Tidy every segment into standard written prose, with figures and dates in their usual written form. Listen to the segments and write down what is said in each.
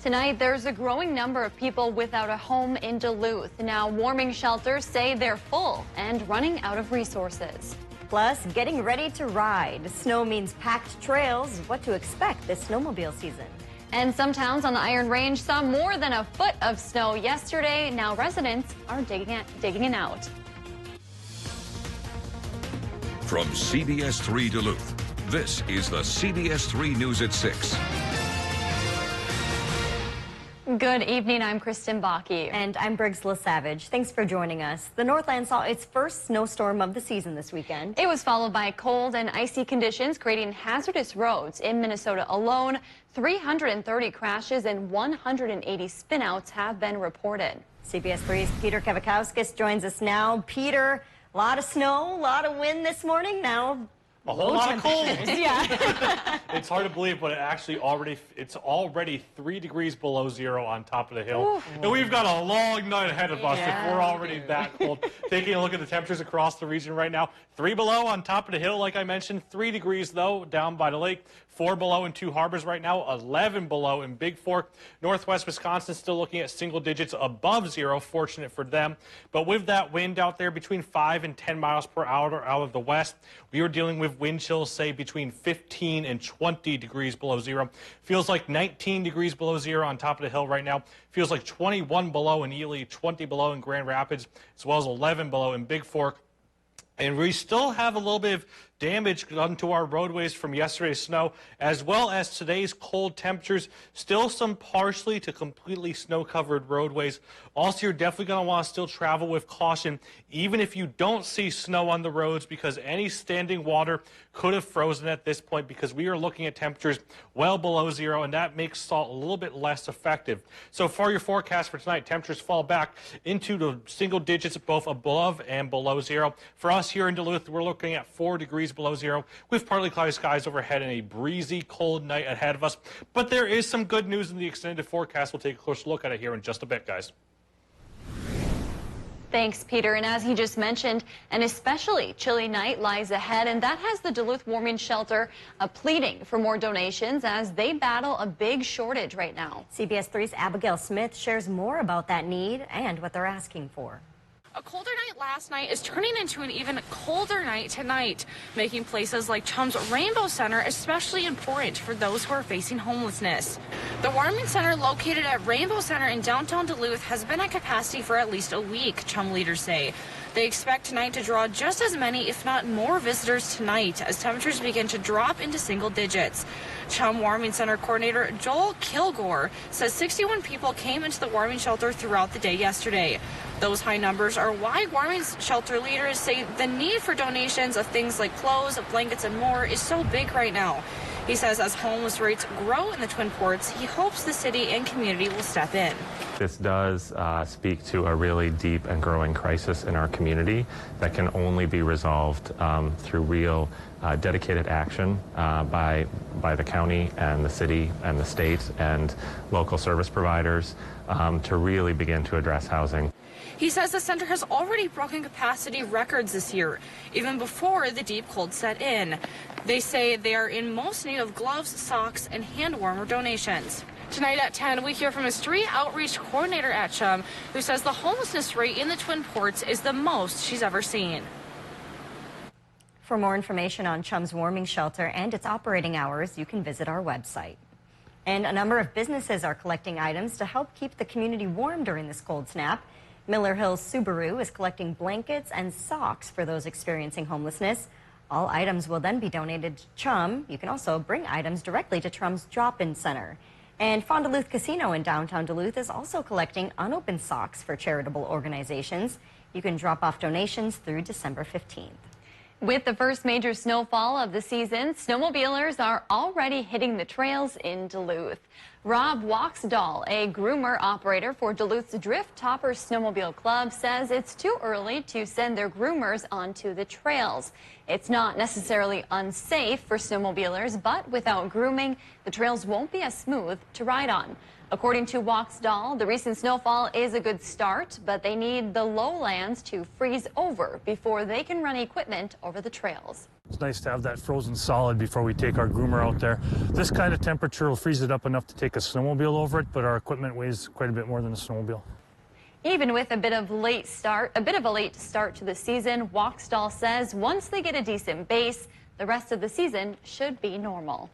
Tonight, there's a growing number of people without a home in Duluth. Now, warming shelters say they're full and running out of resources. Plus, getting ready to ride. Snow means packed trails. What to expect this snowmobile season. And some towns on the Iron Range saw more than a foot of snow yesterday. Now residents are digging it out. From CBS3 Duluth, this is the CBS3 News at 6. Good evening, I'm Kristen Bakke. And I'm Briggs LaSavage. Thanks for joining us. The Northland saw its first snowstorm of the season this weekend. It was followed by cold and icy conditions, creating hazardous roads. In Minnesota alone, 330 crashes and 180 spinouts have been reported. CBS3's Peter Kavakowskis joins us now. Peter, a lot of snow, a lot of wind this morning. Now, a whole lot of cold. Yeah. It's hard to believe, but it's already 3 degrees below zero on top of the hill. Ooh. And we've got a long night ahead of us Yeah. if we're already that cold. Taking a look at the temperatures across the region right now, 3 below on top of the hill, like I mentioned. 3 degrees, though, down by the lake. 4 below in Two Harbors right now, 11 below in Big Fork. Northwest Wisconsin still looking at single digits above zero, fortunate for them. But with that wind out there between 5 and 10 miles per hour out of the west, we are dealing with wind chills, say, between 15 and 20 degrees below zero. Feels like 19 degrees below zero on top of the hill right now. Feels like 21 below in Ely, 20 below in Grand Rapids, as well as 11 below in Big Fork. And we still have a little bit of damage done to our roadways from yesterday's snow, as well as today's cold temperatures. Still some partially to completely snow-covered roadways. Also, you're definitely going to want to still travel with caution, even if you don't see snow on the roads, because any standing water could have frozen at this point, because we are looking at temperatures well below zero, and that makes salt a little bit less effective. So for your forecast for tonight, temperatures fall back into the single digits, both above and below zero. For us here in Duluth, we're looking at 4 degrees below zero with partly cloudy skies overhead and a breezy, cold night ahead of us. But there is some good news in the extended forecast. We'll take a closer look at it here in just a bit, guys. Thanks, Peter. And as he just mentioned, an especially chilly night lies ahead, and that has the Duluth Warming Shelter pleading for more donations as they battle a big shortage right now. CBS3's Abigail Smith shares more about that need and what they're asking for. A colder night last night is turning into an even colder night tonight, making places like Chum's Rainbow Center especially important for those who are facing homelessness. The warming center located at Rainbow Center in downtown Duluth has been at capacity for at least a week, Chum leaders say. They expect tonight to draw just as many, if not more, visitors tonight as temperatures begin to drop into single digits. Chum Warming Center coordinator Joel Kilgore says 61 people came into the warming shelter throughout the day yesterday. Those high numbers are why warming shelter leaders say the need for donations of things like clothes, blankets, and more is so big right now. He says as homeless rates grow in the Twin Ports, he hopes the city and community will step in. This does speak to a really deep and growing crisis in our community that can only be resolved through real dedicated action by the county and the city and the state and local service providers to really begin to address housing. He says the center has already broken capacity records this year, even before the deep cold set in. They say they are in most need of gloves, socks, and hand warmer donations. Tonight at 10, we hear from a street outreach coordinator at Chum, who says the homelessness rate in the Twin Ports is the most she's ever seen. For more information on Chum's Warming Shelter and its operating hours, you can visit our website. And a number of businesses are collecting items to help keep the community warm during this cold snap. Miller Hills Subaru is collecting blankets and socks for those experiencing homelessness. All items will then be donated to Chum. You can also bring items directly to Chum's drop-in center. And Fond du Lac Casino in downtown Duluth is also collecting unopened socks for charitable organizations. You can drop off donations through December 15th. With the first major snowfall of the season, snowmobilers are already hitting the trails in Duluth. Rob Waxdahl, a groomer operator for Duluth's Drift Topper Snowmobile Club, says it's too early to send their groomers onto the trails. It's not necessarily unsafe for snowmobilers, but without grooming, the trails won't be as smooth to ride on. According to Waxdahl, the recent snowfall is a good start, but they need the lowlands to freeze over before they can run equipment over the trails. It's nice to have that frozen solid before we take our groomer out there. This kind of temperature will freeze it up enough to take a snowmobile over it, but our equipment weighs quite a bit more than a snowmobile. Even with a bit of a late start to the season, Walksdall says once they get a decent base, the rest of the season should be normal.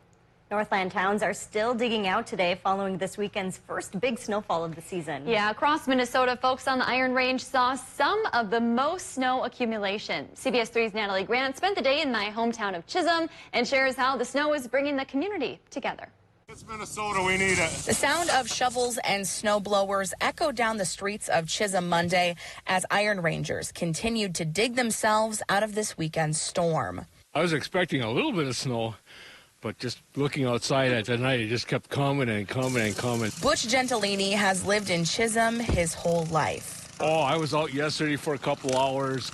Northland towns are still digging out today following this weekend's first big snowfall of the season. Yeah, across Minnesota, folks on the Iron Range saw some of the most snow accumulation. CBS3's Natalie Grant spent the day in my hometown of Chisholm and shares how the snow is bringing the community together. It's Minnesota, we need it. The sound of shovels and snow blowers echoed down the streets of Chisholm Monday as Iron Rangers continued to dig themselves out of this weekend's storm. I was expecting a little bit of snow, but just looking outside at the night, it just kept coming and coming and coming. Butch Gentilini has lived in Chisholm his whole life. Oh, I was out yesterday for a couple hours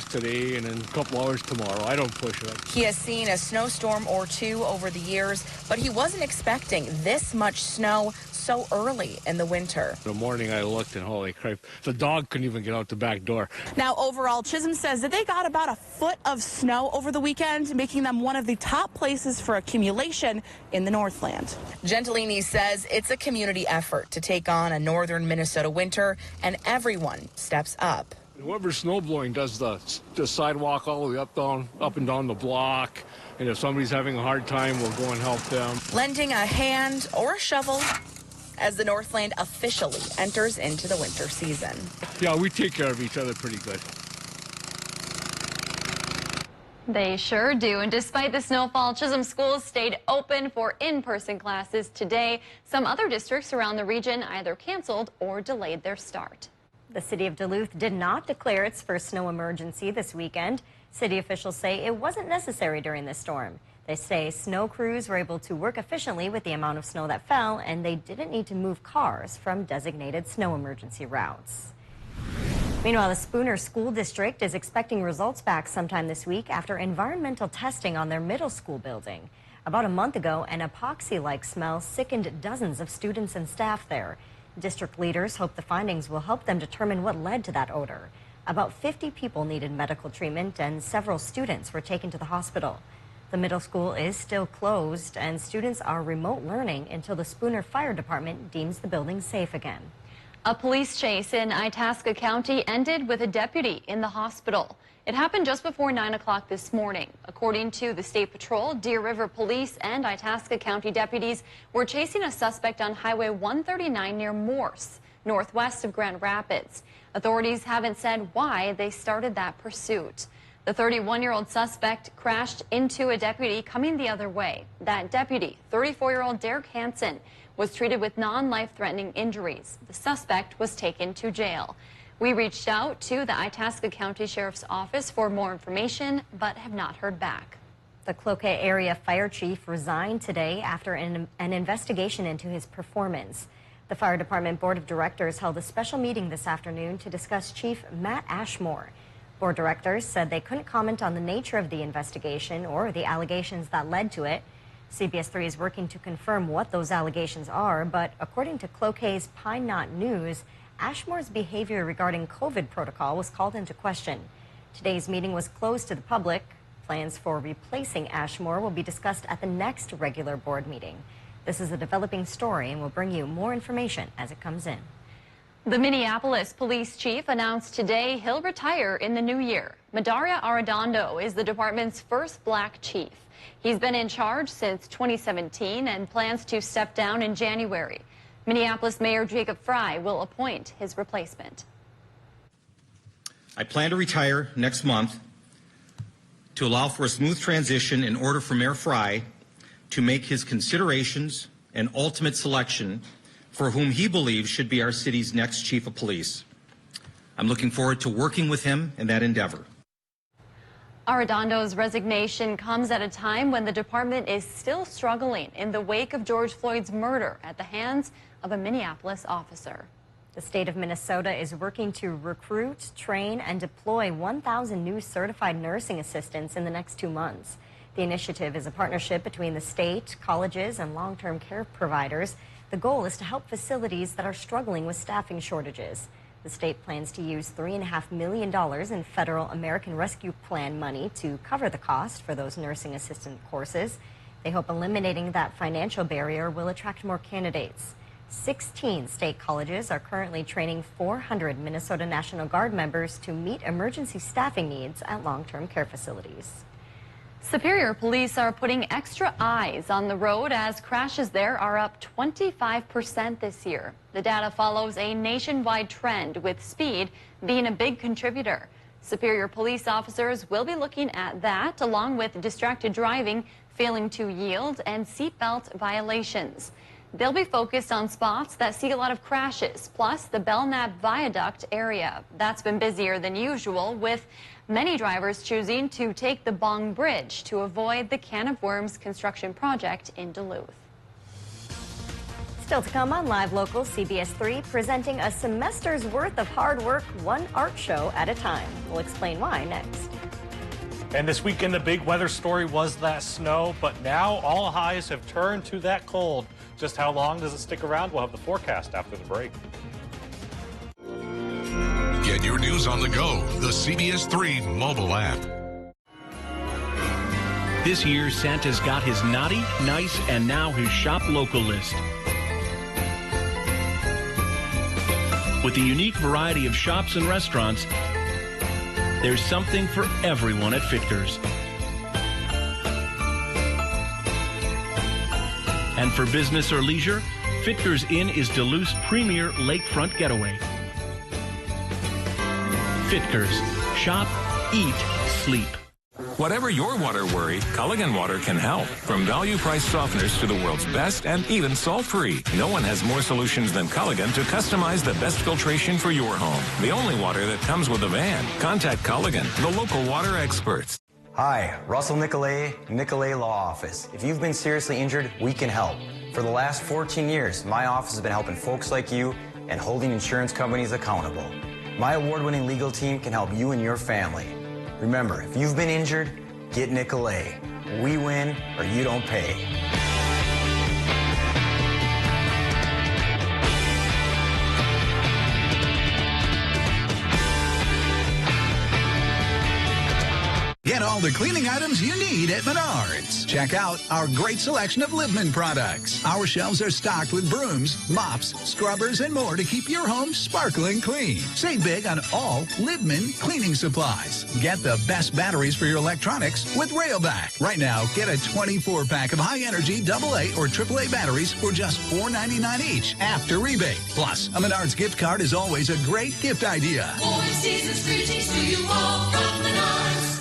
today, and then a couple hours tomorrow. I don't push it. He has seen a snowstorm or two over the years, but he wasn't expecting this much snow so early in the winter. In the morning I looked and holy crap, the dog couldn't even get out the back door. Now overall, Chisholm says that they got about a foot of snow over the weekend, making them one of the top places for accumulation in the Northland. Gentilini says it's a community effort to take on a northern Minnesota winter, and everyone steps up. Whoever's snow blowing does the sidewalk all the way up and down the block. And if somebody's having a hard time, we'll go and help them. Lending a hand or a shovel as the Northland officially enters into the winter season. Yeah, we take care of each other pretty good. They sure do. And despite the snowfall, Chisholm schools stayed open for in-person classes today. Some other districts around the region either canceled or delayed their start. The city of Duluth did not declare its first snow emergency this weekend. City officials say it wasn't necessary during this storm. They say snow crews were able to work efficiently with the amount of snow that fell, and they didn't need to move cars from designated snow emergency routes. Meanwhile, the Spooner School District is expecting results back sometime this week after environmental testing on their middle school building. About a month ago, an epoxy-like smell sickened dozens of students and staff there. District leaders hope the findings will help them determine what led to that odor. About 50 people needed medical treatment and several students were taken to the hospital. The middle school is still closed and students are remote learning until the Spooner Fire Department deems the building safe again. A police chase in Itasca County ended with a deputy in the hospital. It happened just before 9 o'clock this morning. According to the State Patrol, Deer River Police and Itasca County deputies were chasing a suspect on Highway 139 near Morse, northwest of Grand Rapids. Authorities haven't said why they started that pursuit. The 31-year-old suspect crashed into a deputy coming the other way. That deputy, 34-year-old Derek Hansen, was treated with non-life-threatening injuries. The suspect was taken to jail. We reached out to the Itasca County Sheriff's Office for more information, but have not heard back. The Cloquet area fire chief resigned today after an investigation into his performance. The Fire Department Board of Directors held a special meeting this afternoon to discuss Chief Matt Ashmore. Board directors said they couldn't comment on the nature of the investigation or the allegations that led to it. CBS3 is working to confirm what those allegations are, but according to Cloquet's Pine Knot News, Ashmore's behavior regarding COVID protocol was called into question. Today's meeting was closed to the public. Plans for replacing Ashmore will be discussed at the next regular board meeting. This is a developing story, and we'll bring you more information as it comes in. The Minneapolis police chief announced today he'll retire in the new year. Madaria Arredondo is the department's first black chief. He's been in charge since 2017 and plans to step down in January. Minneapolis Mayor Jacob Fry will appoint his replacement. I plan to retire next month to allow for a smooth transition in order for Mayor Fry to make his considerations and ultimate selection for whom he believes should be our city's next chief of police. I'm looking forward to working with him in that endeavor. Arredondo's resignation comes at a time when the department is still struggling in the wake of George Floyd's murder at the hands of a Minneapolis officer. The state of Minnesota is working to recruit, train, and deploy 1,000 new certified nursing assistants in the next 2 months. The initiative is a partnership between the state, colleges, and long-term care providers. The goal is to help facilities that are struggling with staffing shortages. The state plans to use $3.5 million in federal American Rescue Plan money to cover the cost for those nursing assistant courses. They hope eliminating that financial barrier will attract more candidates. 16 state colleges are currently training 400 Minnesota National Guard members to meet emergency staffing needs at long-term care facilities. Superior police are putting extra eyes on the road as crashes there are up 25% this year. The data follows a nationwide trend, with speed being a big contributor. Superior police officers will be looking at that, along with distracted driving, failing to yield, and seatbelt violations. They'll be focused on spots that see a lot of crashes, plus the Belknap Viaduct area. That's been busier than usual, with many drivers choosing to take the Bong Bridge to avoid the Can of Worms construction project in Duluth. Still to come on Live Local, CBS3 presenting a semester's worth of hard work, one art show at a time. We'll explain why next. And this weekend, the big weather story was that snow, but now all highs have turned to that cold. Just how long does it stick around? We'll have the forecast after the break. Get your news on the go, the CBS3 mobile app. This year, Santa's got his naughty, nice, and now his shop local list. With a unique variety of shops and restaurants, there's something for everyone at Fichters. And for business or leisure, Fichters Inn is Duluth's premier lakefront getaway. Fichters. Shop, eat, sleep. Whatever your water worry, Culligan Water can help. From value-priced softeners to the world's best and even salt-free. No one has more solutions than Culligan to customize the best filtration for your home. The only water that comes with a van. Contact Culligan, the local water experts. Hi, Russell Nicolay, Nicolay Law Office. If you've been seriously injured, we can help. For the last 14 years, my office has been helping folks like you and holding insurance companies accountable. My award-winning legal team can help you and your family. Remember, if you've been injured, get Nicolay. We win or you don't pay. Get all the cleaning items you need at Menards. Check out our great selection of Livman products. Our shelves are stocked with brooms, mops, scrubbers, and more to keep your home sparkling clean. Save big on all Livman cleaning supplies. Get the best batteries for your electronics with Railback. Right now, get a 24-pack of high-energy AA or AAA batteries for just $4.99 each after rebate. Plus, a Menards gift card is always a great gift idea. 4 seasons greetings to you all from Menards.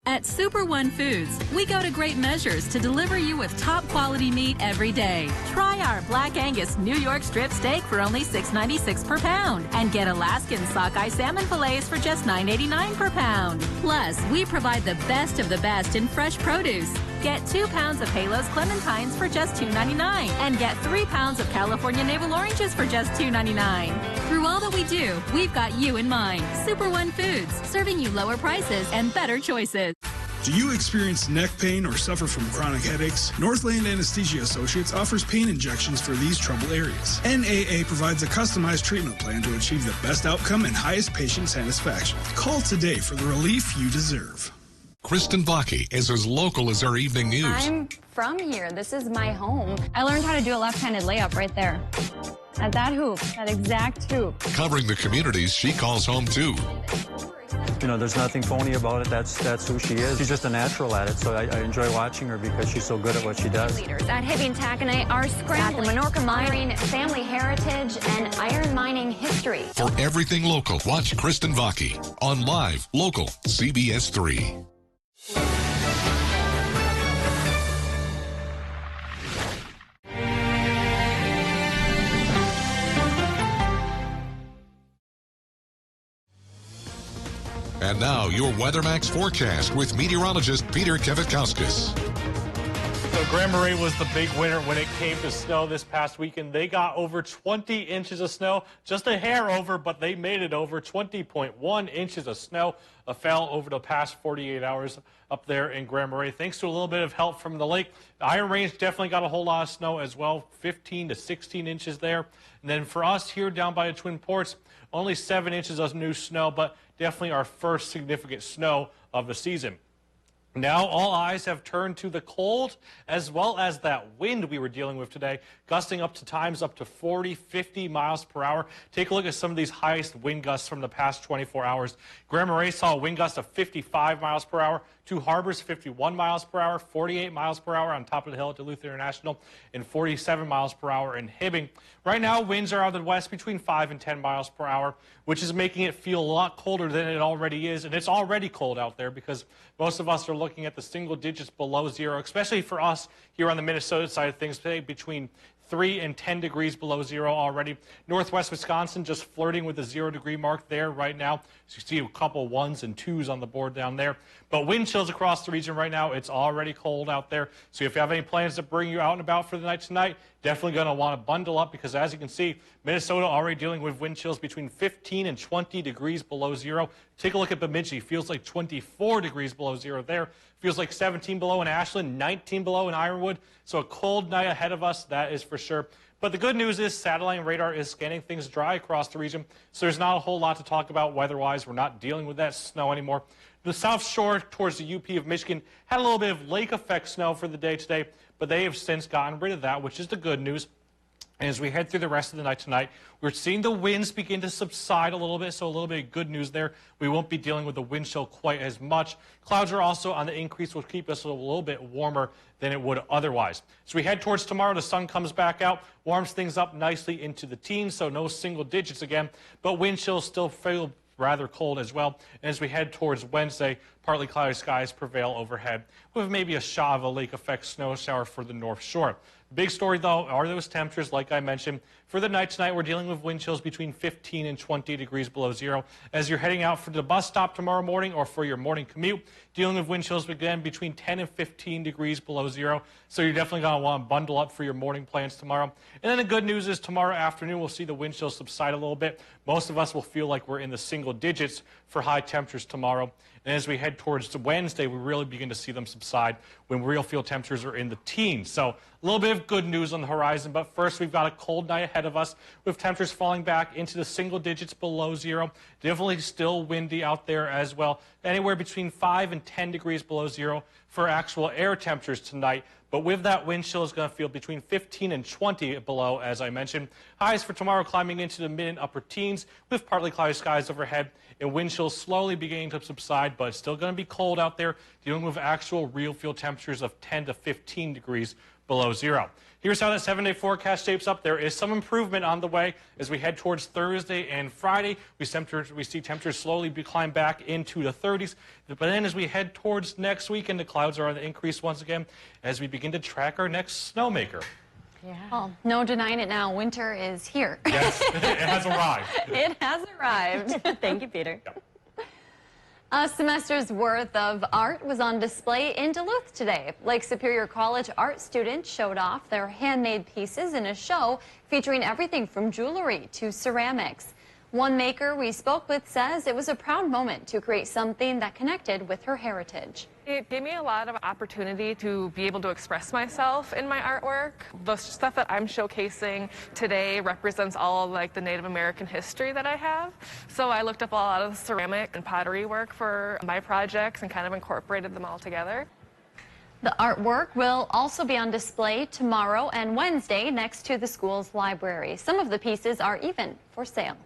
At Super One Foods, we go to great measures to deliver you with top quality meat every day. Try our Black Angus New York strip steak for only $6.96 per pound and get Alaskan sockeye salmon fillets for just $9.89 per pound. Plus, we provide the best of the best in fresh produce. Get 2 pounds of Halos clementines for just $2.99 and get 3 pounds of California navel oranges for just $2.99. Through all that we do, we've got you in mind. Super One Foods, serving you lower prices and better choices. Do you experience neck pain or suffer from chronic headaches? Northland Anesthesia Associates offers pain injections for these trouble areas. NAA provides a customized treatment plan to achieve the best outcome and highest patient satisfaction. Call today for the relief you deserve. Kristen Bakke is as local as our evening news. I'm from here. This is my home. I learned how to do a left-handed layup right there. At that hoop, that exact hoop. Covering the communities she calls home too. You know, there's nothing phony about it. That's who she is. She's just a natural at it, so I enjoy watching her because she's so good at what she does. Leaders at Hibbing Taconite are scrambling, honoring family heritage and iron mining history. For everything local, watch Kristen Bakke on Live Local CBS 3. And now, your WeatherMax forecast with meteorologist Peter Kevitkauskas. So Grand Marais was the big winner when it came to snow this past weekend. They got over 20 inches of snow, just a hair over, but they made it over. 20.1 inches of snow fell over the past 48 hours up there in Grand Marais, thanks to a little bit of help from the lake. The Iron Range definitely got a whole lot of snow as well, 15 to 16 inches there. And then for us here down by the Twin Ports, only 7 inches of new snow, but definitely our first significant snow of the season. Now all eyes have turned to the cold as well as that wind we were dealing with today, gusting up to times up to 40, 50 miles per hour. Take a look at some of these highest wind gusts from the past 24 hours. Grand Marais saw a wind gust of 55 miles per hour. Two Harbors, 51 miles per hour, 48 miles per hour on top of the hill at Duluth International, and 47 miles per hour in Hibbing. Right now, winds are out of the west between 5 and 10 miles per hour, which is making it feel a lot colder than it already is. And it's already cold out there because most of us are looking at the single digits below zero, especially for us here on the Minnesota side of things today, between 3 and 10 degrees below zero already. Northwest Wisconsin just flirting with the 0 degree mark there right now. So you see a couple 1s and 2s on the board down there. But wind chills across the region right now. It's already cold out there. So if you have any plans to bring you out and about for the night tonight, definitely going to want to bundle up because as you can see, Minnesota already dealing with wind chills between 15 and 20 degrees below zero. Take a look at Bemidji. Feels like 24 degrees below zero there. Feels like 17 below in Ashland, 19 below in Ironwood. So a cold night ahead of us, that is for sure. But the good news is satellite radar is scanning things dry across the region. So there's not a whole lot to talk about weather-wise. We're not dealing with that snow anymore. The South Shore towards the UP of Michigan had a little bit of lake effect snow for the day today, but they have since gotten rid of that, which is the good news. And as we head through the rest of the night tonight, we're seeing the winds begin to subside a little bit, so a little bit of good news there. We won't be dealing with the wind chill quite as much. Clouds are also on the increase, which will keep us a little bit warmer than it would otherwise. As we head towards tomorrow, the sun comes back out, warms things up nicely into the teens, so no single digits again, but wind chills still feel rather cold as well. And as we head towards Wednesday, partly cloudy skies prevail overhead with maybe a shot of a lake effect snow shower for the North Shore. The big story, though, are those temperatures, like I mentioned. For the night tonight, we're dealing with wind chills between 15 and 20 degrees below zero. As you're heading out for the bus stop tomorrow morning or for your morning commute, dealing with wind chills again between 10 and 15 degrees below zero. So you're definitely going to want to bundle up for your morning plans tomorrow. And then the good news is tomorrow afternoon, we'll see the wind chills subside a little bit. Most of us will feel like we're in the single digits for high temperatures tomorrow. And as we head towards Wednesday, we really begin to see them subside when real field temperatures are in the teens. So a little bit of good news on the horizon, but first we've got a cold night ahead of us with temperatures falling back into the single digits below zero. Definitely still windy out there as well. Anywhere between 5 and 10 degrees below zero for actual air temperatures tonight. But with that wind chill is going to feel between 15 and 20 below, as I mentioned. Highs for tomorrow climbing into the mid and upper teens with partly cloudy skies overhead and wind chills slowly beginning to subside, but it's still going to be cold out there, dealing with actual real field temperatures of 10 to 15 degrees below zero. Here's how that 7-day forecast shapes up. There is some improvement on the way as we head towards Thursday and Friday. We see temperatures slowly climb back into the 30s. But then as we head towards next weekend, the clouds are on the increase once again as we begin to track our next snowmaker. Yeah. Well, no denying it now. Winter is here. Yes, it has arrived. It has arrived. Thank you, Peter. Yep. A semester's worth of art was on display in Duluth today. Lake Superior College art students showed off their handmade pieces in a show featuring everything from jewelry to ceramics. One maker we spoke with says it was a proud moment to create something that connected with her heritage. It gave me a lot of opportunity to be able to express myself in my artwork. The stuff that I'm showcasing today represents all of like the Native American history that I have. So I looked up a lot of ceramic and pottery work for my projects and kind of incorporated them all together. The artwork will also be on display tomorrow and Wednesday next to the school's library. Some of the pieces are even for sale.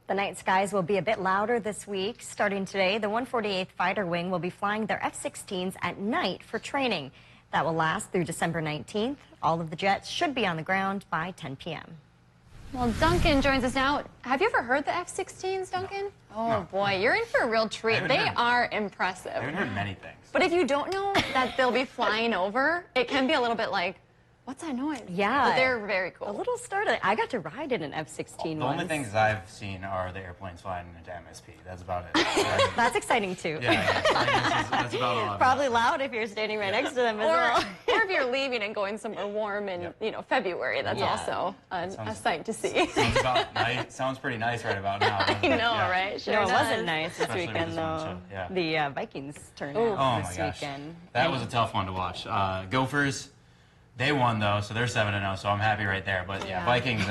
The night skies will be a bit louder this week. Starting today, the 148th Fighter Wing will be flying their F-16s at night for training. That will last through December 19th. All of the jets should be on the ground by 10 p.m. Well, Duncan joins us now. Have you ever heard the F-16s, Duncan? No. Oh, no. Boy, you're in for a real treat. They are impressive. I haven't heard many things. But if you don't know that they'll be flying over, it can be a little bit like, What's that noise? Yeah. But they're very cool. A little startling. I got to ride in an F-16 The only things I've seen are the airplanes flying into MSP. That's about it. That's exciting too. Yeah, that's about all. Probably loud if you're standing right next to them as well. Or if you're leaving and going somewhere warm in February, that's also a sight to see. Sounds pretty nice right about now. I know, right? Sure no, it does. wasn't nice this weekend though. The Vikings turned out this weekend. That was a tough one to watch. Gophers. They won though, so they're 7-0. So I'm happy right there. But yeah, Vikings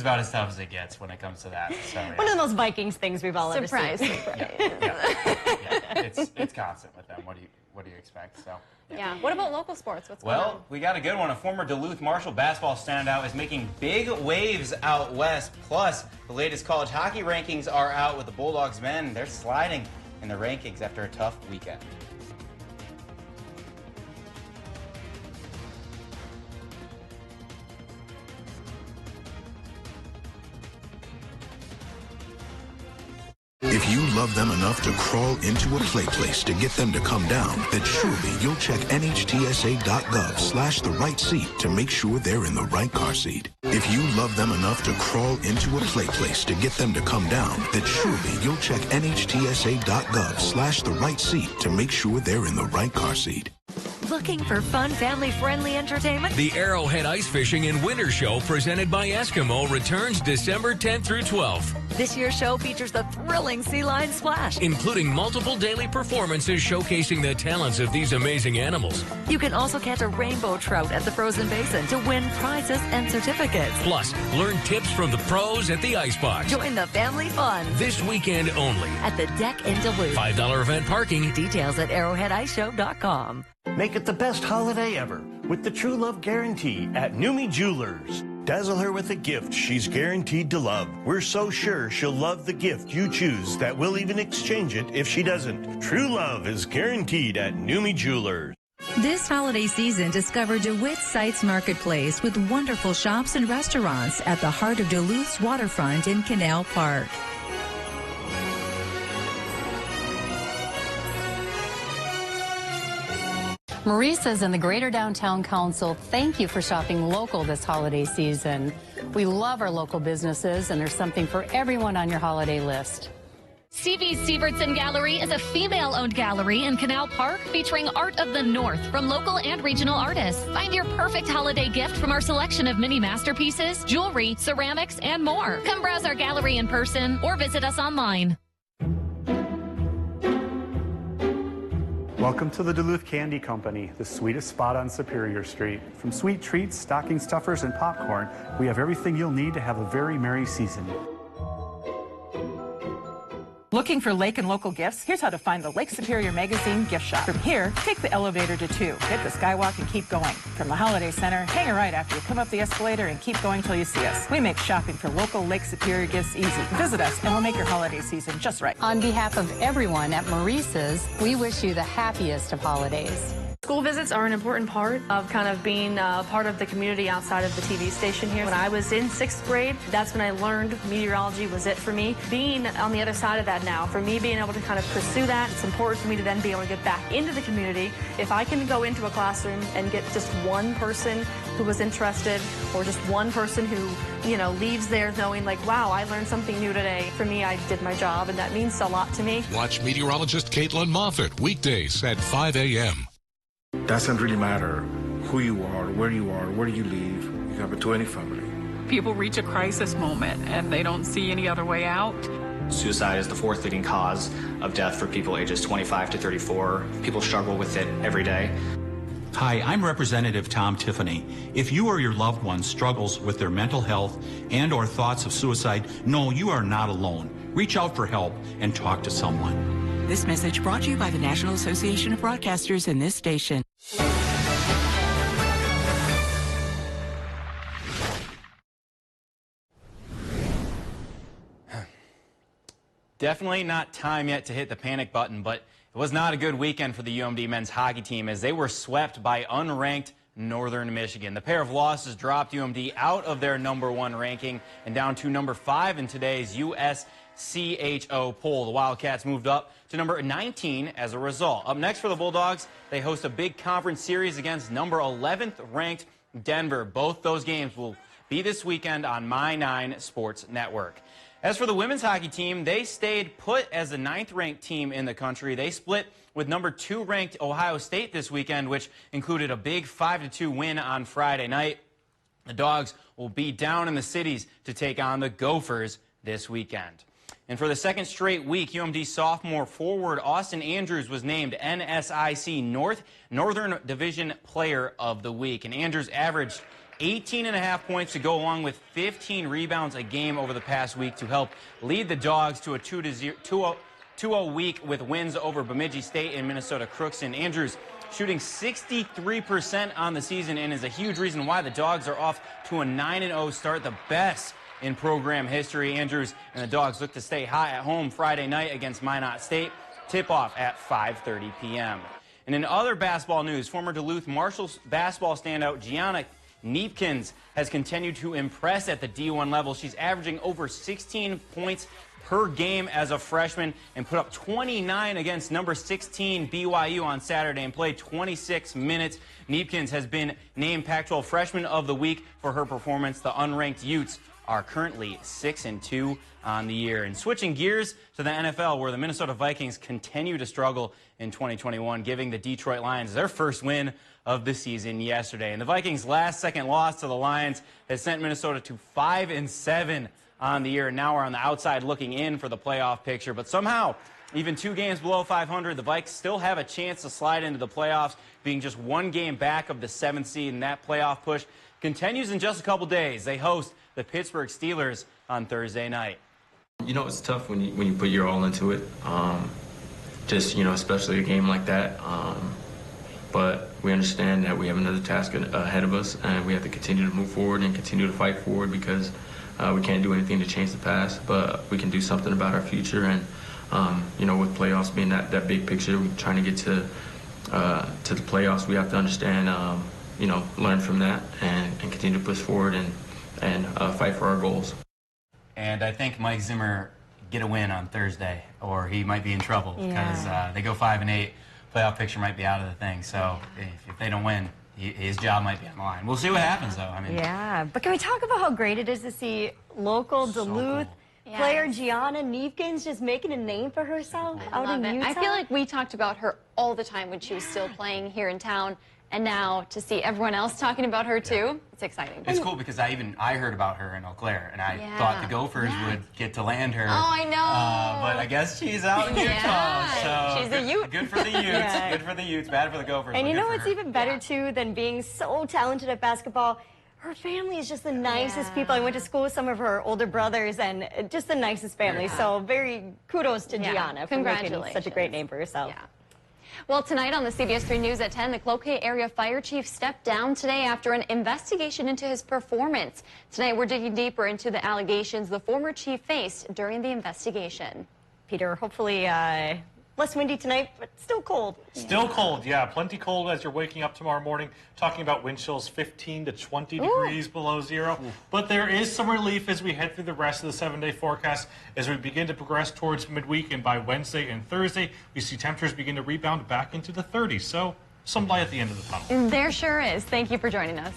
about as tough as it gets when it comes to that. So one of those Vikings things we've all ever seen. Surprise. It's constant with them. What do you expect? So. Yeah. What about local sports? What's going on? Well, we got a good one. A former Duluth Marshall basketball standout is making big waves out west. Plus, the latest college hockey rankings are out with the Bulldogs men. They're sliding in the rankings after a tough weekend. If you love them enough to crawl into a play place to get them to come down, then surely you'll check NHTSA.gov/the right seat to make sure they're in the right car seat. If you love them enough to crawl into a play place to get them to come down, then surely you'll check NHTSA.gov/the right seat to make sure they're in the right car seat. Looking for fun, family-friendly entertainment? The Arrowhead Ice Fishing and Winter Show presented by Eskimo returns December 10th through 12th. This year's show features the thrilling Sea Lion Splash, including multiple daily performances showcasing the talents of these amazing animals. You can also catch a rainbow trout at the frozen basin to win prizes and certificates. Plus, learn tips from the pros at the Icebox. Join the family fun. This weekend only. At the Deck in Duluth. $5 event parking. Details at arrowheadiceshow.com. Make it the best holiday ever with the True Love Guarantee at Numi Jewelers. Dazzle her with a gift she's guaranteed to love. We're so sure she'll love the gift you choose that we'll even exchange it if she doesn't. True love is guaranteed at Numi Jewelers. This holiday season, discover DeWitt Sites Marketplace with wonderful shops and restaurants at the heart of Duluth's waterfront in Canal Park. Marissa's and the Greater Downtown Council thank you for shopping local this holiday season. We love our local businesses, and there's something for everyone on your holiday list. CV's Sievertson Gallery is a female-owned gallery in Canal Park featuring art of the North from local and regional artists. Find your perfect holiday gift from our selection of mini masterpieces, jewelry, ceramics, and more. Come browse our gallery in person or visit us online. Welcome to the Duluth Candy Company, the sweetest spot on Superior Street. From sweet treats, stocking stuffers, and popcorn, we have everything you'll need to have a very merry season. Looking for lake and local gifts? Here's how to find the Lake Superior Magazine gift shop. From here, take the elevator to 2. Hit the skywalk and keep going. From the Holiday Center, hang a right after you come up the escalator and keep going till you see us. We make shopping for local Lake Superior gifts easy. Visit us and we'll make your holiday season just right. On behalf of everyone at Maurice's, we wish you the happiest of holidays. School visits are an important part of kind of being part of the community outside of the TV station here. When I was in 6th grade, that's when I learned meteorology was it for me. Being on the other side of that now, for me being able to kind of pursue that, it's important for me to then be able to get back into the community. If I can go into a classroom and get just one person who was interested or just one person who, leaves there knowing like, wow, I learned something new today. For me, I did my job, and that means a lot to me. Watch meteorologist Caitlin Moffett weekdays at 5 a.m. Doesn't really matter who you are, where you live, you have it to any family. People reach a crisis moment and they don't see any other way out. Suicide is the 4th leading cause of death for people ages 25 to 34. People struggle with it every day. Hi, I'm Representative Tom Tiffany. If you or your loved one struggles with their mental health and or thoughts of suicide, no, you are not alone. Reach out for help and talk to someone. This message brought to you by the National Association of Broadcasters and this station. Definitely not time yet to hit the panic button, but it was not a good weekend for the UMD men's hockey team as they were swept by unranked Northern Michigan. The pair of losses dropped UMD out of their #1 ranking and down to #5 in today's USCHO poll. The Wildcats moved up to number 19 as a result. Up next for the Bulldogs, they host a big conference series against number 11th ranked Denver. Both those games will be this weekend on My 9 Sports Network. As for the women's hockey team, they stayed put as the 9th-ranked team in the country. They split with number 2-ranked Ohio State this weekend, which included a big 5-2 win on Friday night. The Dogs will be down in the cities to take on the Gophers this weekend. And for the second straight week, UMD sophomore forward Austin Andrews was named NSIC Northern Division Player of the Week. And Andrews averaged 18.5 points to go along with 15 rebounds a game over the past week to help lead the Dogs to a 2-0 week with wins over Bemidji State and Minnesota Crookston. Andrews shooting 63% on the season and is a huge reason why the Dogs are off to a 9-0 start, the best in program history. Andrews and the Dogs look to stay hot at home Friday night against Minot State. Tip-off at 5:30 p.m. And in other basketball news, former Duluth Marshals basketball standout Gianna Neepkins has continued to impress at the D1 level. She's averaging over 16 points per game as a freshman and put up 29 against number 16 BYU on Saturday and played 26 minutes. Neepkins has been named Pac-12 Freshman of the Week for her performance. The unranked Utes are currently 6-2 on the year. And switching gears to the NFL, where the Minnesota Vikings continue to struggle in 2021, giving the Detroit Lions their first win of the season yesterday. And the Vikings' last-second loss to the Lions has sent Minnesota to 5-7 on the year, and now are on the outside looking in for the playoff picture. But somehow, even 2 games below 500, the Vikes still have a chance to slide into the playoffs, being just 1 game back of the 7th seed, and that playoff push continues in just a couple days. They host the Pittsburgh Steelers on Thursday night. You know, it's tough when you put your all into it, especially a game like that. But we understand that we have another task ahead of us, and we have to continue to move forward and continue to fight forward, because we can't do anything to change the past, but we can do something about our future. And with playoffs being that big picture, we're trying to get to the playoffs. We have to understand, learn from that and continue to push forward and fight for our goals. And I think Mike Zimmer get a win on Thursday, or he might be in trouble, because they go 5-8. Playoff picture might be out of the thing. So if they don't win, his job might be on the line. We'll see what happens, though. Yeah, but can we talk about how great it is to see local Duluth player Gianna Neepkins just making a name for herself out in Utah? I feel like we talked about her all the time when she was still playing here in town. And now to see everyone else talking about her too, it's exciting. It's cool because I heard about her in Eau Claire, and I thought the Gophers would get to land her. Oh, I know. But I guess she's out in Utah, so she's a Ute. Good for the Utes. Good for the Utes. Bad for the Gophers. And you know what's even better too than being so talented at basketball? Her family is just the nicest people. I went to school with some of her older brothers, and just the nicest family. So very kudos to Gianna for making such a great name for herself. Well, tonight on the CBS3 News at 10, the Cloquet area fire chief stepped down today after an investigation into his performance. Tonight, we're digging deeper into the allegations the former chief faced during the investigation. Peter, hopefully less windy tonight, but still cold. Still cold, yeah. Plenty cold as you're waking up tomorrow morning. Talking about wind chills 15 to 20 degrees below zero. But there is some relief as we head through the rest of the 7-day forecast as we begin to progress towards midweek. And by Wednesday and Thursday, we see temperatures begin to rebound back into the 30s. So some light at the end of the tunnel. There sure is. Thank you for joining us.